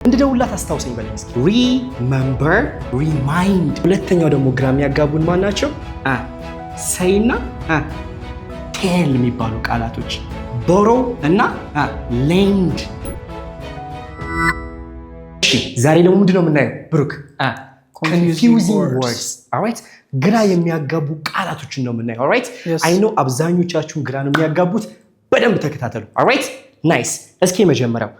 እንደደውላት አስታውሰኝ በለኝ እስኪ። remember remind ሁለተኛው ደግሞ ግራ የሚያጋቡን ማን ናቸው? say እና tell የሚባሉ ቃላቶች borrow እና lend። እሺ ዛሬ ደግሞ ምንድነው የምናየው ብሩክ? confusing words alright ግራ የሚያጋቡ ቃላቶችን ነው የምናየው alright I know አብዛኞቻችሁን ግራ ነው የሚያጋቡት በደንብ ተከታተሉ alright nice እስኪ መጀመሪያው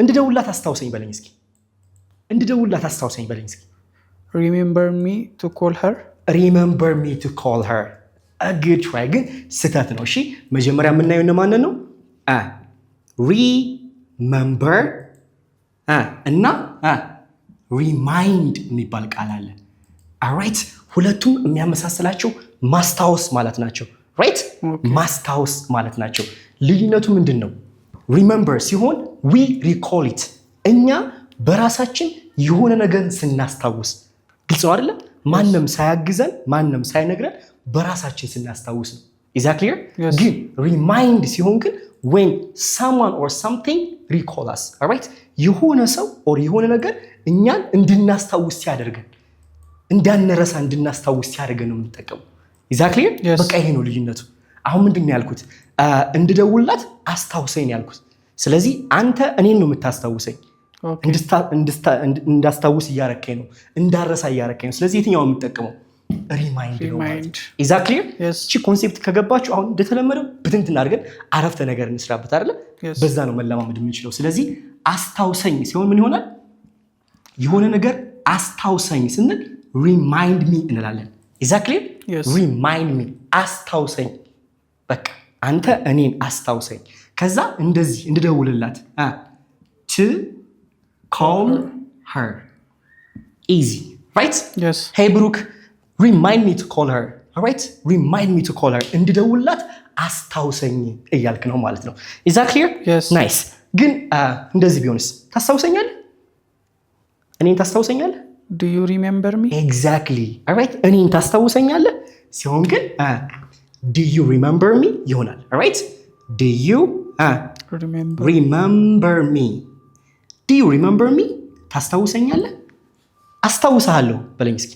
እንደደውላት አስታውሰኝ በለኝ እስኪ። እንደደውላት አስታውሰኝ በለኝ እስኪ። remember me to call her remember me to call her a good try ግን ስህተት ነው። እሺ መጀመሪያ የምናየው እነማንን ነው? remember እና remind የሚባል ቃል አለ alright ሁለቱም የሚያመሳስላቸው ማስታወስ ማለት ናቸው right ማስታወስ ማለት ናቸው። ልዩነቱ ምንድነው? remember ሲሆን we recall it እኛ በራሳችን የሆነ ነገር ስናስታውስ ግልጽ ነው አይደል? ማንንም ሳያግዘን ማንንም ሳይነግረን በራሳችን ስናስታውስ ነው። is that clear? ግን remind ሲሆን ግን when someone or something recall us alright የሆነ ሰው or የሆነ ነገር እኛን እንድናስታውስ ሲያደርገን እንዳንረሳ እንድናስታውስ ሲያደርገን ነው የምንጠቀመው። is that clear? በቃ ይሄ ነው ልዩነቱ። አሁን ምንድነው ያልኩት? እንድደውላት አስታውሰኝ ያልኩት። ስለዚህ አንተ እኔን ነው የምታስታውሰኝ እንዳስታውስ እያረከኝ ነው እንዳረሳ እያረከኝ ነው። ስለዚህ የትኛው የምጠቀመው ሪማይንድ ነው ማለት is that clear? እቺ ኮንሴፕት ከገባችሁ አሁን እንደተለመደው ብትንትና አድርገን አረፍተ ነገር እንስራበት አይደል? በዛ ነው መለማመድ የምንችለው። ስለዚህ አስታውሰኝ ሲሆን ምን ይሆናል? የሆነ ነገር አስታውሰኝ ስንል remind me እንላለን። is that clear? remind me አስታውሰኝ በቃ አንተ እኔን አስታውሰኝ። ከዛ እንደዚህ እንድደውልላት to call her easy right? yes hey Brooke remind me to call her alright remind me to call her እንድደውልላት አስታውሰኝ እያልክ ነው ማለት ነው። is that clear? yes nice ግን እንደዚህ ቢሆንስ ታስታውሰኛለህ? እኔን ታስታውሰኛለህ? do you remember me? exactly alright እኔን ታስታውሰኛለህ ሲሆን ግን do you remember me ይሆናል alright do you remember me do you remember me ታስታውሰኛለህ? አስታውሳለሁ በለኝ እስኪ።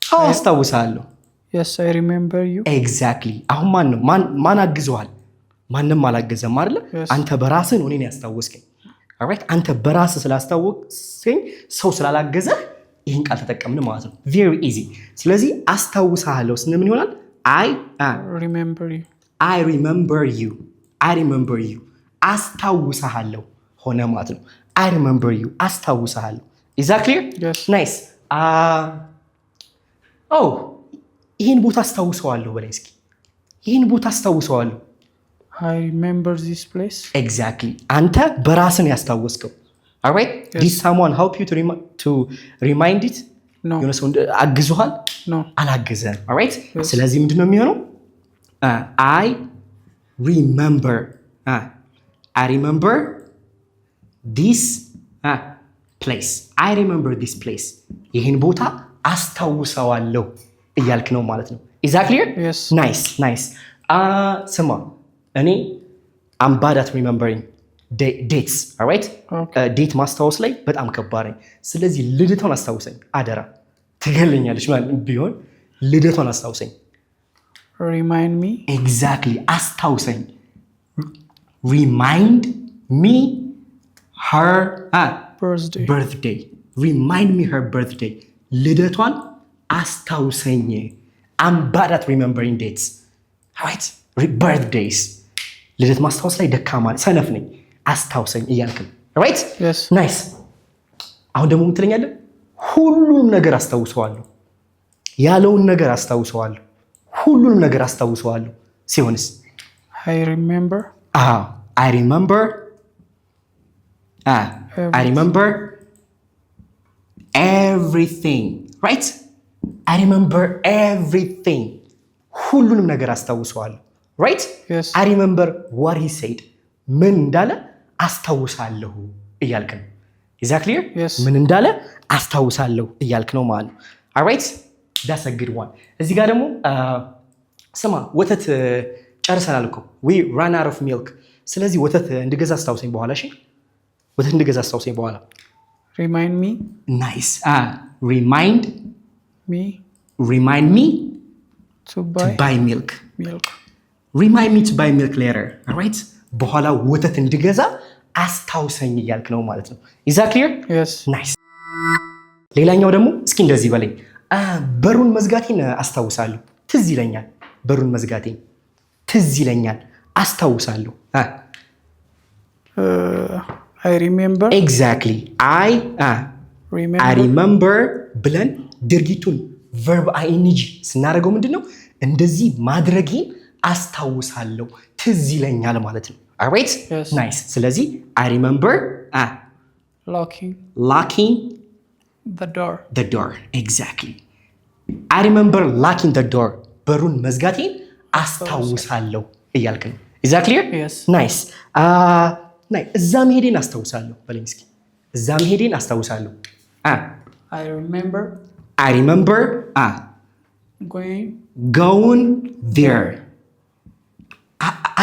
አዎ አስታውሳለሁ። yes I remember you exactly አሁን ማን አግዘዋል? ማንንም አላገዘም አይደል? አንተ በራስህ ነው እኔን ያስታወስከኝ alright አንተ በራስህ ስላስታወስከኝ ሰው ስላላገዘህ ይሄን ቃል ተጠቀምን ማለት ነው። very easy ስለዚህ አስታውሳለሁ ስንል ምን ይሆናል? I remember you I remember you I remember you አስታውሳለሁ ሆነ ማለት ነው። I remember you አስታውሳለሁ is that clear? yes nice ይሄን ቦታ አስታውሰዋለሁ በለኝ እስኪ። ይሄን ቦታ አስታውሰዋለሁ I remember this place exactly አንተ በራስህ ያስታወስከው alright did someone help you to remind it? no የሆነ ሰው አግዞሃል? no አላገዘም alright ስለዚህ ምንድነው የሚሆነው? I remember this place I remember this place ይሄን ቦታ አስታውሰዋለሁ እያልክ ነው ማለት ነው። is that clear? yes nice ስማ እኔ I'm bad at remembering dates alright ዴት ማስታወስ ላይ በጣም ከባድ ነኝ። ስለዚህ ልደቷን አስታውሰኝ አደራ። ትገለኛለች ማለት ቢሆን ልደቷን አስታውሰኝ remind me exactly አስታውሰኝ remind me her birthday remind me her birthday ልደቷን አስታውሰኝ I'm bad at remembering dates alright birthdays ልደት ማስታወስ ላይ ደካማ ሰነፍ ነኝ አስታውሰኝ እያልክ ነው alright yes nice አሁን ደግሞ ምን ትለኛለህ? ሁሉንም ነገር አስታውሰዋለሁ ያለውን ነገር አስታውሰዋለሁ ሁሉንም ነገር አስታውሰዋለሁ ሲሆንስ? I remember I remember everything right I remember everything ሁሉንም ነገር አስታውሰዋለሁ right yes I remember what he said ምን እንዳለ አስታውሳለሁ እያልክ ነው is that clear? yes ምን እንዳለ አስታውሳለሁ እያልክ ነው ማለት ነው alright that's a good one እዚህ ጋር ደግሞ ስማ ወተት ጨርሰናል እኮ we ran out of milk ስለዚህ ወተት እንድገዛ አስታውሰኝ በኋላ እሺ ወተት እንድገዛ አስታውሰኝ በኋላ remind me ናይስ remind me to buy milk milk remind me to buy milk later alright በኋላ ወተት እንድገዛ አስታውሰኝ እያልክ ነው ማለት ነው is that clear yes nice ሌላኛው ደግሞ እስኪ እንደዚህ በለኝ በሩን መዝጋቴን አስታውሳለሁ ትዝ ይለኛል በሩን መዝጋቴን ትዝ ይለኛል አስታውሳለሁ I remember exactly I remember ብለን ድርጊቱን verb ing ስናደርገው ምንድነው እንደዚህ ማድረጌን አስታውሳለሁ ትዝ ይለኛል ማለት ነው alright yes. nice ስለዚህ I remember locking the door exactly I remember locking the door በሩን መዝጋቴን አስታውሳለሁ እያልክ ነው is that clear yes nice እዛ መሄዴን አስታውሳለሁ በለኝ እስኪ እዛ መሄዴን አስታውሳለሁ I remember going there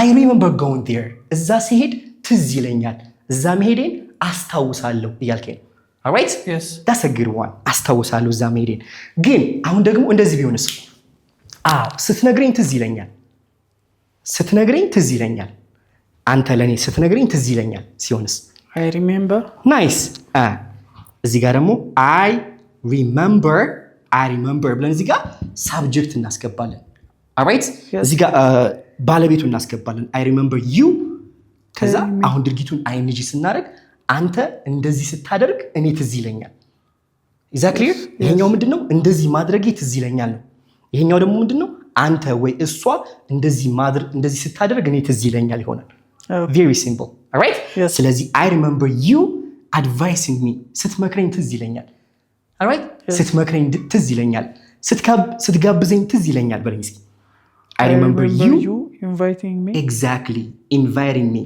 I remember going there እዛ ሲሄድ ትዝ ይለኛል እዛ መሄዴን አስታውሳለሁ እያልከኝ ነው alright yes that's a good one አስታውሳለሁ እዛ መሄዴን ግን አሁን ደግሞ እንደዚህ ቢሆንስ ስትነግረኝ ትዝ ይለኛል አንተ ለኔ ስትነግረኝ ትዝ ይለኛል ሲሆንስ I remember nice እዚህ ጋር ደግሞ I remember ብለን እዚህ ጋር ሳብጀክት እናስገባለን alright እዚህ ጋር ባለቤቱን እናስገባለን I remember you ከዛ አሁን ድርጊቱን ing ስናደርግ አንተ እንደዚህ ስታደርግ እኔ ትዝ ይለኛል is that clear ይሄኛው ምንድነው እንደዚህ ማድረጌ ትዝ ይለኛል ነው ይሄኛው ደግሞ ምንድነው አንተ ወይ እሷ እንደዚህ ስታደርግ እኔ ትዝ ይለኛል ይሆናል very simple alright yes. ስለዚህ I remember you advising me ስትመክረኝ ትዝ ይለኛል alright yes. ስትመክረኝ ትዝ ይለኛል ስትጋብዘኝ ትዝ ይለኛል በለኝ እስኪ I remember you inviting me exactly inviting me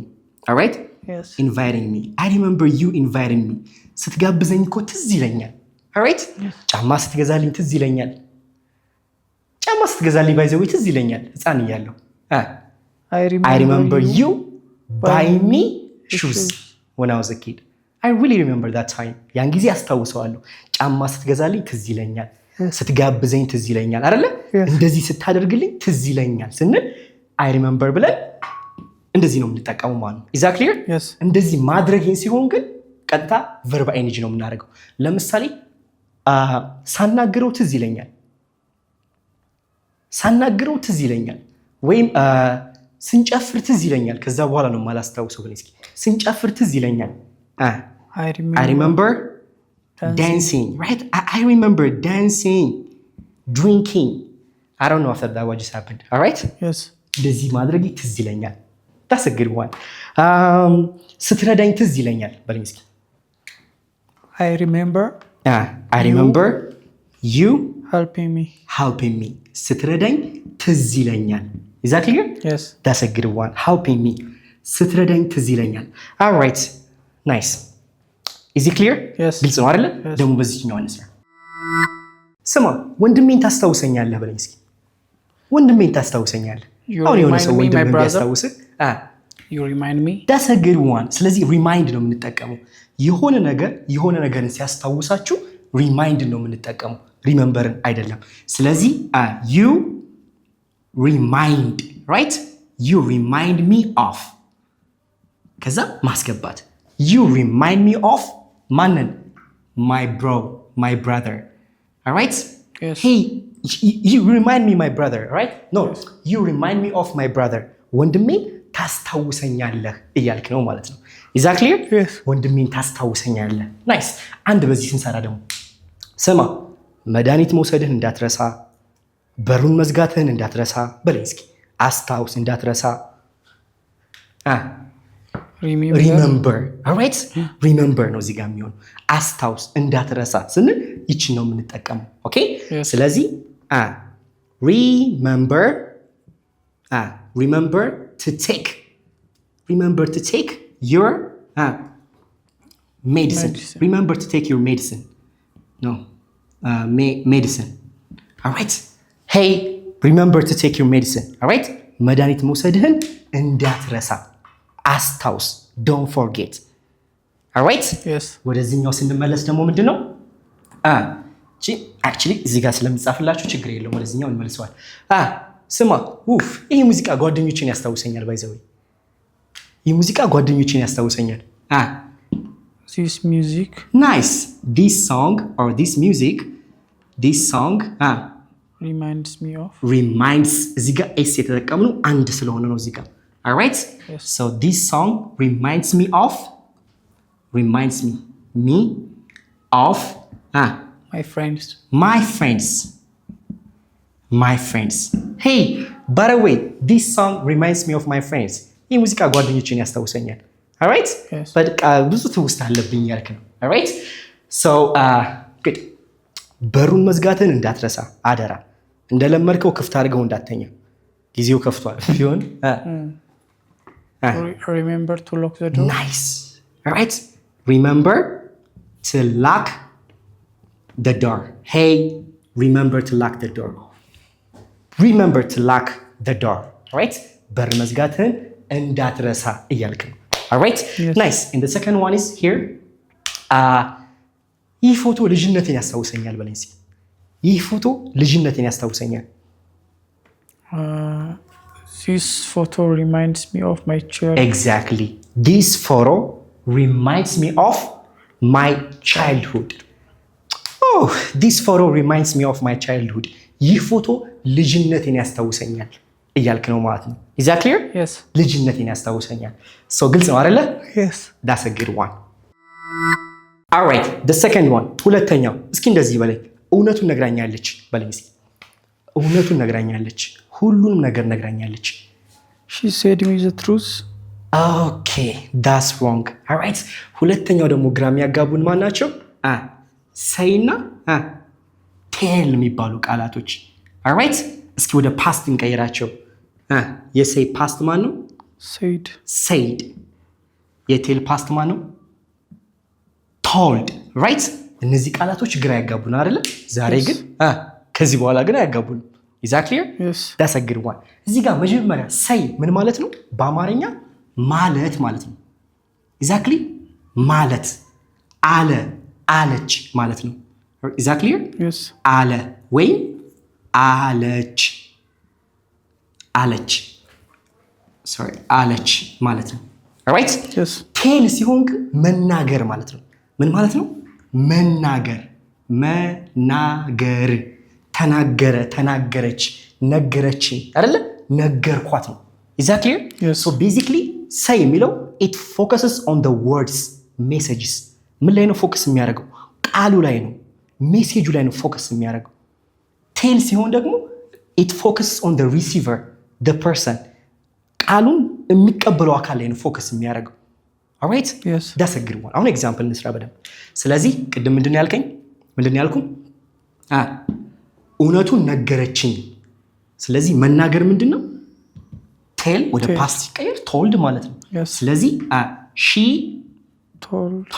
alright yes inviting me I remember you inviting me ስትጋብዘኝ እኮ ትዝ ይለኛል alright ጫማ ስትገዛልኝ ትዝ ይለኛል ጫማ ስትገዛልኝ ባይዘው ትዝ ይለኛል ህፃን እያለሁ I remember you buying me shoes when I was a kid I really remember that time ያን ጊዜ አስታውሰዋለሁ ጫማ ስትገዛልኝ ትዝ ይለኛል ስትጋብዘኝ ትዝ ይለኛል አይደለ እንደዚህ ስታደርግልኝ ትዝ ይለኛል ስንል I remember ብለን እንደዚህ ነው የምንጠቀመው ማለት ነው is that clear yes እንደዚህ ማድረግን ሲሆን ግን ቀጥታ verb ing ነው የምናደርገው ለምሳሌ ሳናግረው ትዝ ይለኛል ወይም ስንጨፍር ትዝ ይለኛል ከዛ በኋላ ነው ማላስታውሰው ግን እስኪ ስንጨፍር ትዝ ይለኛል I remember dancing right I remember dancing drinking I don't know after that what just happened all right yes እንደዚህ ማድረግ ትዝ ይለኛል that's a good one ስትረዳኝ ትዝ ይለኛል በለኝ እስኪ I remember you helping me ስትረዳኝ ትዝ ይለኛል is that clear yes that's a good one helping me ስትረዳኝ ትዝ ይለኛል all right nice is it clear yes ግልጽ ነው አይደል ደግሞ በዚህኛው አንስራ ስማ ወንድሜን ታስታውሰኛለህ በለኝ እስኪ ወንድሜን ታስታውሰኛለህ አሁን የሆነ ሰው ወንድሜን ቢያስታውስ you remind me that's a good one ስለዚህ remind ነው የምንጠቀመው የሆነ ነገርን ሲያስታውሳችሁ remind ነው የምንጠቀመው rememberን አይደለም ስለዚህ you remind right you remind me of ከዛ ማስገባት you remind me of ማንን my brother all right yes. hey you remind me my brother right no yes. you remind me of my brother ወንድሜ ታስታውሰኛለህ እያልክ ነው ማለት ነው is that clear yes. ወንድሜን ታስታውሰኛለህ nice አንድ በዚህ ስንሰራ ደግሞ ስማ መድኃኒት መውሰድህን እንዳትረሳ በሩን መዝጋትህን እንዳትረሳ በለኝ እስኪ አስታውስ እንዳትረሳ remember all right remember ነው እዚህ ጋር የሚሆነው አስታውስ እንዳትረሳ ስንል ይችን ነው የምንጠቀመው ኦኬ ስለዚህ remember to take your medicine remember to take your medicine no medicine all right hey remember to take your medicine all right መድኃኒት መውሰድህን እንዳትረሳ አስታውስ don't forget alright yes ወደዚህኛው ስንመለስ ደግሞ ምንድነው actually እዚህ ጋር ስለሚጻፍላችሁ ችግር የለውም ወደዚህኛው እንመልሰዋል ስማ ይሄ ሙዚቃ ጓደኞችን ያስታውሰኛል ባይዘው ይሄ ሙዚቃ ጓደኞችን ያስታውሰኛል this music nice this song or this music this song reminds me of reminds እዚህ ጋር s የተጠቀምነው አንድ ስለሆነ ነው እዚህ ጋር alright yes. So this song reminds me of my friends hey by the way this song reminds me of my friends ይህ ሙዚቃ ጓደኞችን ያስታውሰኛል alright yes. በቃ ብዙ ትውስታ አለብኝ ያልክ ነው alright so good በሩን መዝጋትን እንዳትረሳ አደራ እንደለመድከው ክፍት አድርገው እንዳትተኛ ጊዜው ከፍቷል ቢሆን remember to lock the door nice alright remember to lock the door hey remember to lock the door alright በር መዝጋትን እንዳትረሳ እያልክ ነው alright yes. nice and the second one is here ይህ ፎቶ ልጅነቴን ያስታውሰኛል በለኝ እስኪ ይህ ፎቶ ልጅነቴን ያስታውሰኛል this photo reminds me of my childhood exactly this photo reminds me of my childhood this photo reminds me of my childhood ይህ ፎቶ ልጅነቴን ያስታውሰኛል እያልክ ነው ማለት ነው is that clear yes ልጅነቴን ያስታውሰኛል so ግልጽ ነው አይደለ yes that's a good one all right the second one ሁለተኛው እስኪ እንደዚህ በለኝ እውነቱን ነግራኛለች በለኝ እስኪ እውነቱን ነግራኛለች ሁሉንም ነገር ነግራኛለች she said me the truth okay that's wrong all right ሁለተኛው ደግሞ ግራም ያጋቡን ማን ናቸው sayና tell የሚባሉ ቃላቶች all right እስኪ ወደ past እንቀይራቸው የsay past ማን ነው said የtell past ማን ነው told right እነዚህ ቃላቶች ግራ ያጋቡን አይደለ ዛሬ ግን ከዚህ በኋላ ግን አያጋቡን is that clear yes that's a good one እዚህ ጋር መጀመሪያ say ምን ማለት ነው በአማርኛ ማለት ማለት ነው exactly ማለት አለ አለች ማለት ነው is that clear yes አለ ወይ አለች sorry አለች ማለት ነው alright yes tell ሲሆን መናገር ማለት ነው ምን ማለት ነው መናገር ተናገረ ተናገረች ነገረች አይደለ ነገርኳት ነው is that clear yes. so basically say የሚለው it focuses on the words messages ምን ላይ ነው ፎከስ የሚያደርገው ቃሉ ላይ ነው ሜሴጁ ላይ ነው ፎከስ የሚያደርገው tell ሲሆን ደግሞ it focuses on the receiver the person ቃሉን የሚቀበለው አካል ላይ ነው ፎከስ የሚያደርገው alright yes that's a good one አሁን ኤግዛምፕል እንስራ በደንብ ስለዚህ ቅድም ምንድን ያልኩ እውነቱን ነገረችኝ ስለዚህ መናገር ምንድነው tell ወደ past ሲቀየር told ማለት ነው yes ስለዚህ she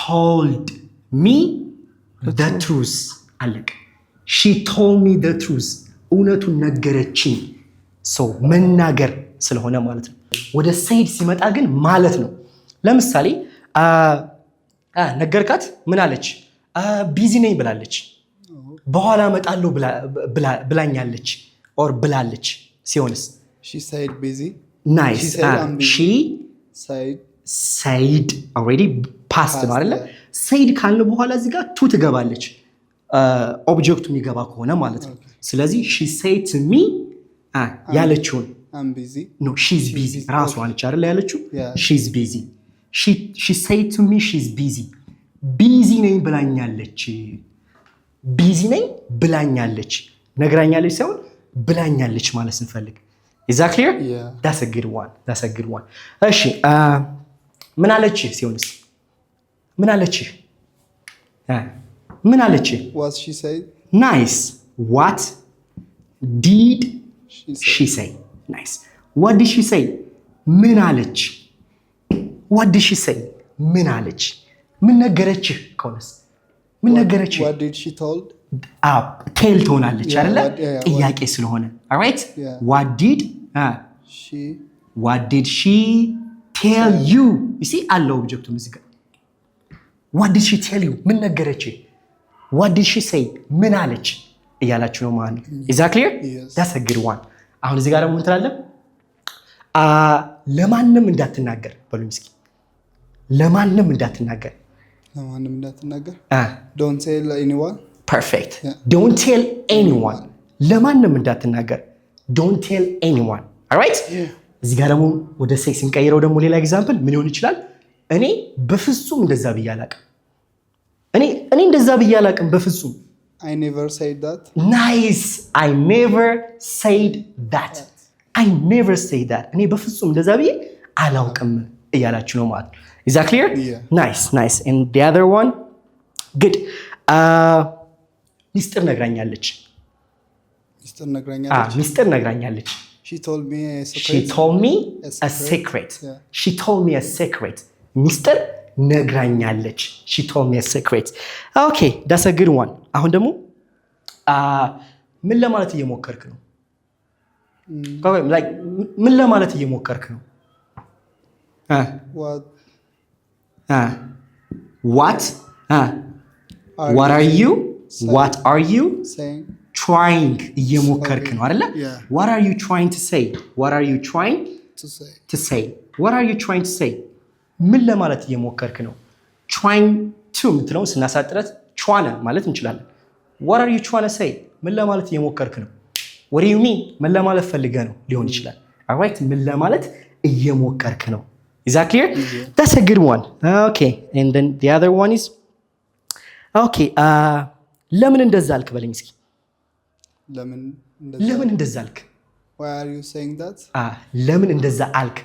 told me the truth አለቀ she told me the truth እውነቱን ነገረችኝ so መናገር ስለሆነ ማለት ነው ወደ said ሲመጣ ግን ማለት ነው ለምሳሌ ነገርካት ምን አለች ቢዚ ነኝ ብላለች በኋላ እመጣለሁ ብላኛለች or ብላለች ሲሆንስ she said busy nice she said already past ነው አይደለ said ካልን በኋላ እዚህ ጋር to ትገባለች ኦብጀክቱ የሚገባ ከሆነ ማለት ነው ስለዚህ she said to me ያለችውን I'm busy no she's busy ራሷ ነች አይደለ ያለችው she's busy she said to me she's busy ነኝ ብላኛለች ነግራኛለች ሳይሆን ብላኛለች ማለት ስንፈልግ is that clear yeah that's a good one እሺ ምን አለች ሲሆንስ ምን አለች what she said nice what did she say nice what did she say ምን አለች what did she say ምን አለች ምን ነገረችህ ከሆነስ ምን ነገረችህ what did she told ቴል ትሆናለች አይደለ ጥያቄ ስለሆነ alright what did she tell you you see አለው ኦብጀክቱ እዚህ ጋር what did she tell you? ምን ነገረች? what did she say? ምን አለች እያላችሁ ነው ማለት ነው። is that clear? Yes. that's a good one። አሁን እዚህ ጋር ደግሞ ምን ትላለህ? ለማንም እንዳትናገር በሉኝ እስኪ። ለማንም እንዳትናገር። ለማንም እንዳትናገር። Don't tell anyone. perfect. Yeah. don't tell anyone. ለማንም እንዳትናገር. don't tell anyone. all right? እዚህ ጋር ደግሞ ወደ ሴክስ እንቀይረው ደግሞ ሌላ ኤግዛምፕል ምን ይሆን ይችላል? እኔ በፍጹም እንደዛ ብዬ አላቅም። እኔ እንደዛ ብዬ አላቅም በፍጹም። I never said that. nice. I never said that. I never said that. እኔ በፍጹም እንደዛ ብዬ አላውቅም እያላችሁ ነው ማለት ነው። is that clear? Yeah. nice. and the other one good. ሚስጥር ነግራኛለች። ሚስጥር ነግራኛለች። She told me a secret. she told me a secret. Yeah. she told me a secret. ሚስጥር ነግራኛለች። she told me a secret. okay, that's a good one. አሁን ደግሞ ምን ለማለት እየሞከርክ ነው? like ምን ለማለት እየሞከርክ ነው? What? what are you? what are you saying? trying እየሞከርክ ነው አይደለ? Yeah. what are you trying to say? what are you trying To say. to say? what are you trying to say? ምን ለማለት እየሞከርክ ነው? trying to ምትለው ስናሳጥረት trying ማለት እንችላለን። what are you trying to say? ምን ለማለት እየሞከርክ ነው? what do you mean? ምን ለማለት ፈልገህ ነው ሊሆን ይችላል። all right? ምን ለማለት እየሞከርክ ነው? is that clear? Yeah. that's a good one. okay, and then the other one is okay, ለምን እንደዛ አልክ በለኝ እስኪ። ለምን እንደዛ አልክ? Why are you saying that? ለምን እንደዛ አልክ?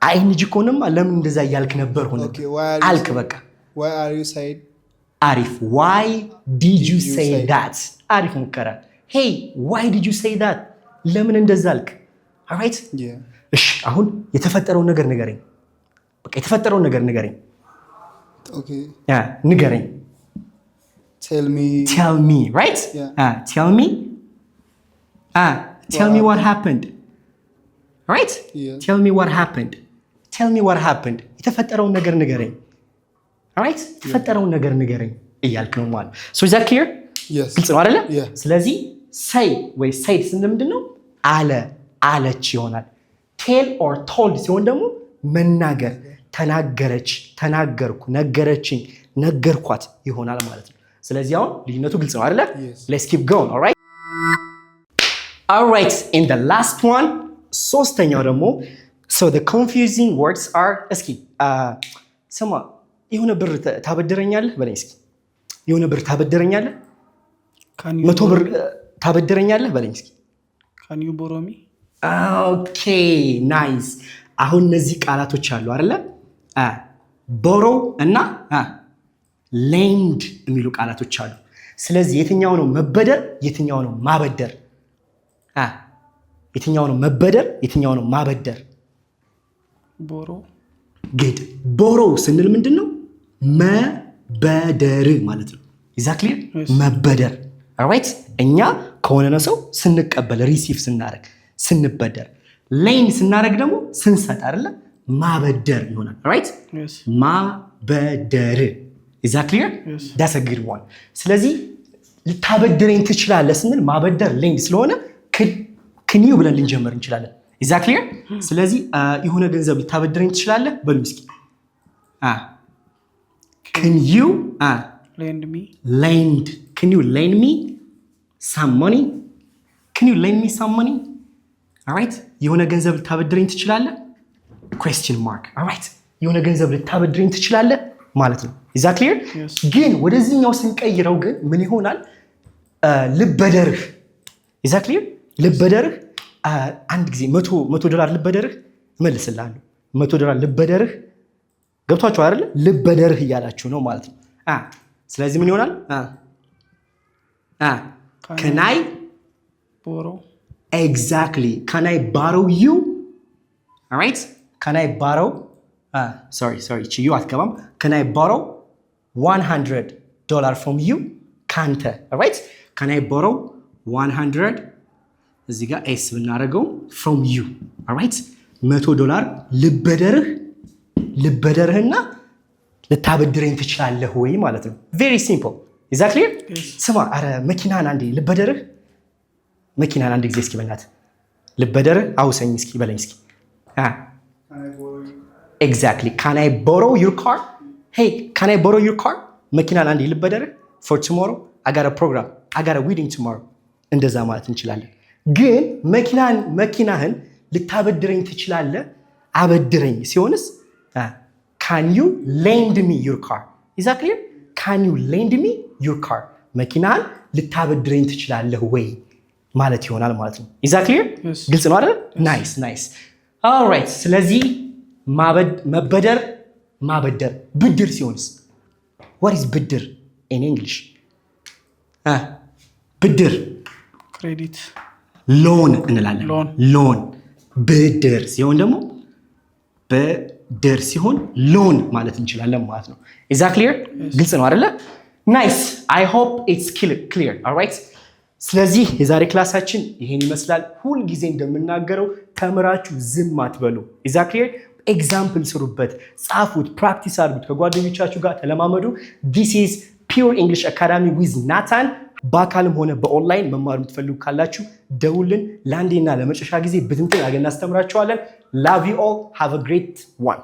አይንጂ ኮንም ለምን እንደዛ ያልክ ነበር ሆነ አልክ በቃ። Why are you saying? አሪፍ why did you say that? አሪፍ ሙከራ። hey why did you say that? ለምን እንደዛ አልክ? all right? Yeah. እሺ አሁን የተፈጠረውን ነገር ንገረኝ። በቃ የተፈጠረውን ነገር ንገረኝ። Okay. ንገረኝ። Tell me, right? Yeah. Tell me what happened. right? Yeah. tell me what happened. የተፈጠረውን ነገር ንገረኝ። all right? የተፈጠረውን ነገር ንገረኝ እያልክ ነው ማለት። so is that clear? Yes. ግልጽ ነው አይደለ? Yeah. ስለዚህ say ወይ said ስንል ምንድነው? አለች ይሆናል። tell or told ሲሆን ደግሞ መናገር፣ ተናገረች፣ ተናገርኩ፣ ነገረችኝ፣ ነገርኳት ይሆናል ማለት ነው። ስለዚህ አሁን ልዩነቱ ግልጽ ነው አይደለ? Yes. let's keep going. all right, in the last one ሶስተኛው ደግሞ so the confusing words are እስኪ ስማ የሆነ ብር ታበድረኛለህ በለኝ እስኪ። የሆነ ብር ታበድረኛለህ? 100 ብር ታበድረኛለህ በለኝ እስኪ። can you borrow me? okay, nice. አሁን እነዚህ ቃላቶች አሉ አይደለ? borrow እና lend የሚሉ ቃላቶች አሉ። ስለዚህ የትኛው ነው መበደር፣ የትኛው ነው ማበደር? የትኛው ነው መበደር፣ የትኛው ነው ማበደር? borrow. good. borrow ስንል ምንድነው? መበደር ማለት ነው። is that clear? Yes. መበደር all right? እኛ ከሆነ ሰው ስንቀበል ሪሲቭ ስናደርግ ስንበደር፣ lend ስናደርግ ደግሞ ስንሰጥ አይደለ? ማበደር ይሆናል all right? yes. ማበደር is that clear? Yes. that's a good one. ስለዚህ ልታበድረኝ ትችላለህ ስንል ማበደር lend ስለሆነ can you ብለን ልንጀምር እንችላለን። is that clear? ስለዚህ የሆነ ገንዘብ ልታበድረኝ ትችላለህ በሉ እስኪ። can you lend me? can you lend me some money? can you lend me some money? all right? የሆነ ገንዘብ ልታበድረኝ ትችላለህ? question mark. all right? የሆነ ገንዘብ ልታበድረኝ ትችላለህ ማለት ነው። is that clear? Yes. ግን ወደዚህኛው ስንቀይረው ግን ምን ይሆናል? ልበደርህ is that clear? ልበደርህ አንድ ጊዜ $100 ልበደርህ እመልስልሃለሁ። $100 ልበደርህ ገብቷችሁ አይደል? ልበደርህ እያላችሁ ነው ማለት ነው። ስለዚህ ምን ይሆናል? can I borrow? exactly. can I borrow you? all right? can I borrow sorry you አትገባም። can I borrow $100 from you? ካንተ all right? can I borrow 100 እዚህ ጋር ኤስ ብናደርገው from you all right? $100 ልበደርህና ልታበድረኝ ትችላለህ ወይ ማለት ነው። very simple is that clear? ስማ አረ መኪናን አንዴ ልበደርህ መኪናን አንድ ጊዜ እስኪ በእናትህ ልበደርህ አውሰኝ እስኪ በለኝ እስኪ exactly can I borrow your car? hey can I borrow your car? መኪናን አንዴ ልበደርህ for tomorrow I got a program I got a wedding tomorrow እንደዛ ማለት እንችላለን። ግን መኪናህን ልታበድረኝ ትችላለህ አበድረኝ ሲሆንስ can you lend me your car? is that clear? can you lend me your car? መኪናህን ልታበድረኝ ትችላለህ ወይ ማለት ይሆናል ማለት ነው። is that clear? ግልጽ ነው አይደል? nice all right ስለዚህ ማበደር ብድር ሲሆንስ what is ብድር in English? ብድር ክሬዲት ሎን እንላለን። ሎን ብድር ሲሆን ደግሞ ብድር ሲሆን ሎን ማለት እንችላለን ማለት ነው። is that clear? ግልጽ ነው አይደለ? nice I hope it's clear all right ስለዚህ የዛሬ ክላሳችን ይሄን ይመስላል። ሁል ጊዜ እንደምናገረው ተምራችሁ ዝም አትበሉ። is that clear? ኤግዛምፕል ስሩበት፣ ጻፉት፣ ፕራክቲስ አድርጉት፣ ከጓደኞቻችሁ ጋር ተለማመዱ። this is pure English Academy with Nathan በአካልም ሆነ በኦንላይን መማር የምትፈልጉ ካላችሁ ደውልን። ለአንዴና ለመጨረሻ ጊዜ ብትንትን አገና እናስተምራችኋለን። love you all have a great one